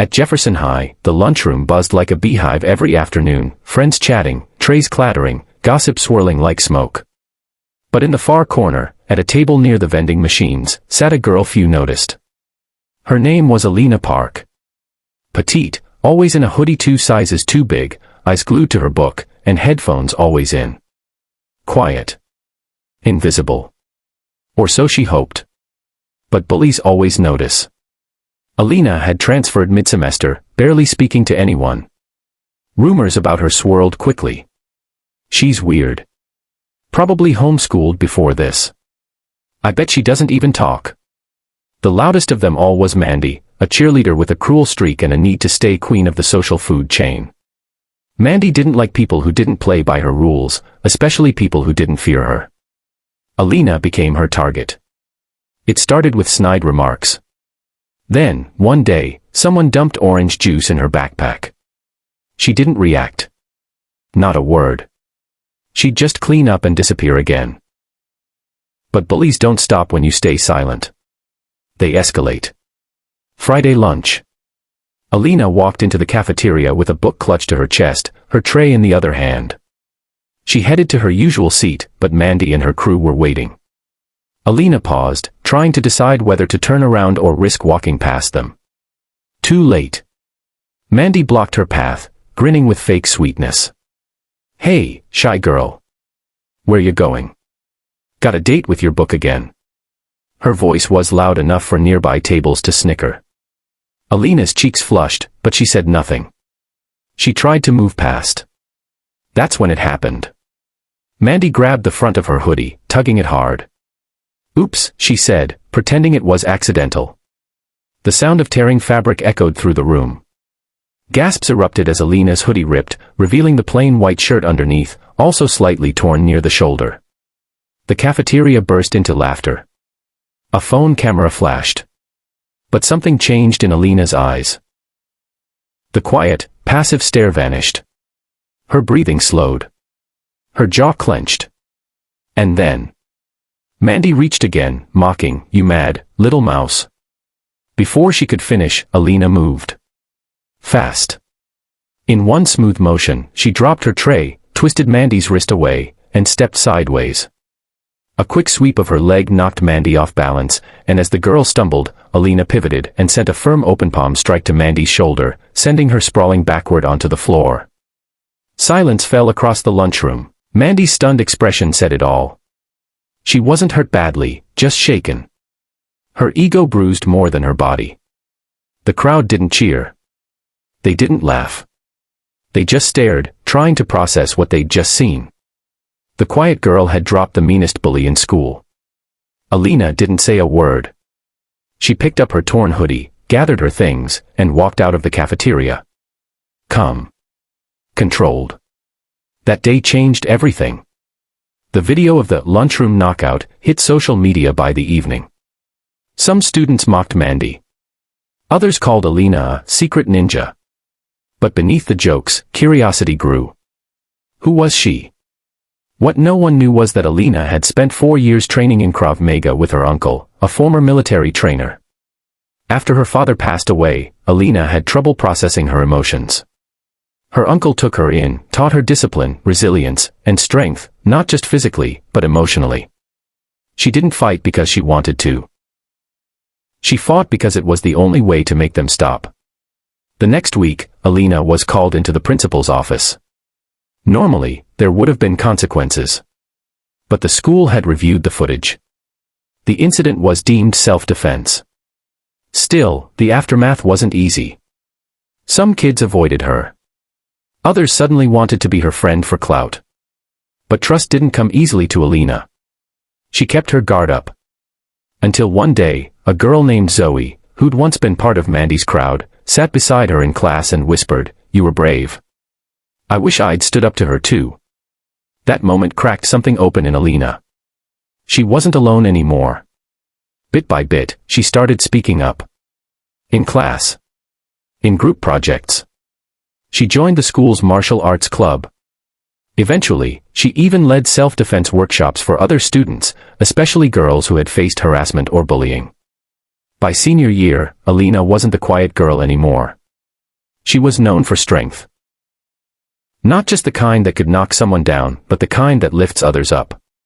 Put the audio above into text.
At Jefferson High, the lunchroom buzzed like a beehive every afternoon, friends chatting, trays clattering, gossip swirling like smoke. But in the far corner, at a table near the vending machines, sat a girl few noticed. Her name was Alina Park. Petite, always in a hoodie 2 sizes too big, eyes glued to her book, and headphones always in. Quiet. Invisible. Or so she hoped. But bullies always notice. Alina had transferred mid-semester, barely speaking to anyone. Rumors about her swirled quickly. She's weird. Probably homeschooled before this. I bet she doesn't even talk. The loudest of them all was Mandy, a cheerleader with a cruel streak and a need to stay queen of the social food chain. Mandy didn't like people who didn't play by her rules, especially people who didn't fear her. Alina became her target. It started with snide remarks. Then, one day, someone dumped orange juice in her backpack. She didn't react. Not a word. She'd just clean up and disappear again. But bullies don't stop when you stay silent. They escalate. Friday lunch. Alina walked into the cafeteria with a book clutched to her chest, her tray in the other hand. She headed to her usual seat, but Mandy and her crew were waiting. Alina paused, trying to decide whether to turn around or risk walking past them. Too late. Mandy blocked her path, grinning with fake sweetness. Hey, shy girl. Where you going? Got a date with your book again? Her voice was loud enough for nearby tables to snicker. Alina's cheeks flushed, but she said nothing. She tried to move past. That's when it happened. Mandy grabbed the front of her hoodie, tugging it hard. Oops, she said, pretending it was accidental. The sound of tearing fabric echoed through the room. Gasps erupted as Alina's hoodie ripped, revealing the plain white shirt underneath, also slightly torn near the shoulder. The cafeteria burst into laughter. A phone camera flashed. But something changed in Alina's eyes. The quiet, passive stare vanished. Her breathing slowed. Her jaw clenched. And then Mandy reached again, mocking, "You mad, little mouse?" Before she could finish, Alina moved. Fast. In one smooth motion, she dropped her tray, twisted Mandy's wrist away, and stepped sideways. A quick sweep of her leg knocked Mandy off balance, and as the girl stumbled, Alina pivoted and sent a firm open palm strike to Mandy's shoulder, sending her sprawling backward onto the floor. Silence fell across the lunchroom. Mandy's stunned expression said it all. She wasn't hurt badly, just shaken. Her ego bruised more than her body. The crowd didn't cheer. They didn't laugh. They just stared, trying to process what they'd just seen. The quiet girl had dropped the meanest bully in school. Alina didn't say a word. She picked up her torn hoodie, gathered her things, and walked out of the cafeteria. Calm. Controlled. That day changed everything. The video of the lunchroom knockout hit social media by the evening. Some students mocked Mandy. Others called Alina a secret ninja. But beneath the jokes, curiosity grew. Who was she? What no one knew was that Alina had spent 4 years training in Krav Maga with her uncle, a former military trainer. After her father passed away, Alina had trouble processing her emotions. Her uncle took her in, taught her discipline, resilience, and strength, not just physically, but emotionally. She didn't fight because she wanted to. She fought because it was the only way to make them stop. The next week, Alina was called into the principal's office. Normally, there would have been consequences. But the school had reviewed the footage. The incident was deemed self-defense. Still, the aftermath wasn't easy. Some kids avoided her. Others suddenly wanted to be her friend for clout. But trust didn't come easily to Alina. She kept her guard up. Until one day, a girl named Zoe, who'd once been part of Mandy's crowd, sat beside her in class and whispered, "You were brave." I wish I'd stood up to her too. That moment cracked something open in Alina. She wasn't alone anymore. Bit by bit, she started speaking up. In class. In group projects. She joined the school's martial arts club. Eventually, she even led self-defense workshops for other students, especially girls who had faced harassment or bullying. By senior year, Alina wasn't the quiet girl anymore. She was known for strength. Not just the kind that could knock someone down, but the kind that lifts others up.